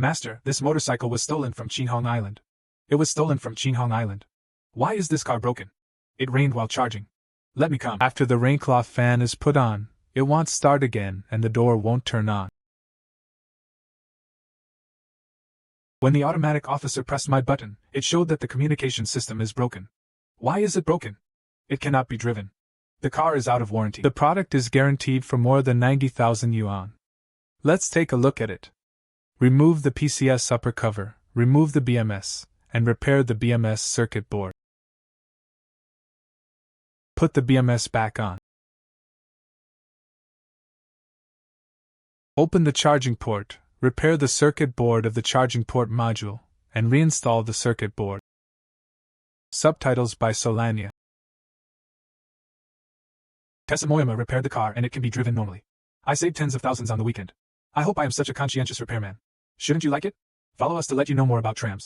Master, this motorcycle was stolen from Qinghong Island. It was stolen from Qinghong Island. Why is this car broken? It rained while charging. Let me come. After the raincloth fan is put on, it won't start again and the door won't turn on. When the automatic officer pressed my button, it showed that the communication system is broken. Why is it broken? It cannot be driven. The car is out of warranty. The product is guaranteed for more than 90,000 yuan. Let's take a look at it. Remove the PCS upper cover, remove the BMS, and repair the BMS circuit board. Put the BMS back on. Open the charging port, repair the circuit board of the charging port module, and reinstall the circuit board. Subtitles by Solania. Tessa Moyama repaired the car and it can be driven normally. I saved tens of thousands on the weekend. I hope I am such a conscientious repairman. Shouldn't you like it? Follow us to let you know more about trams.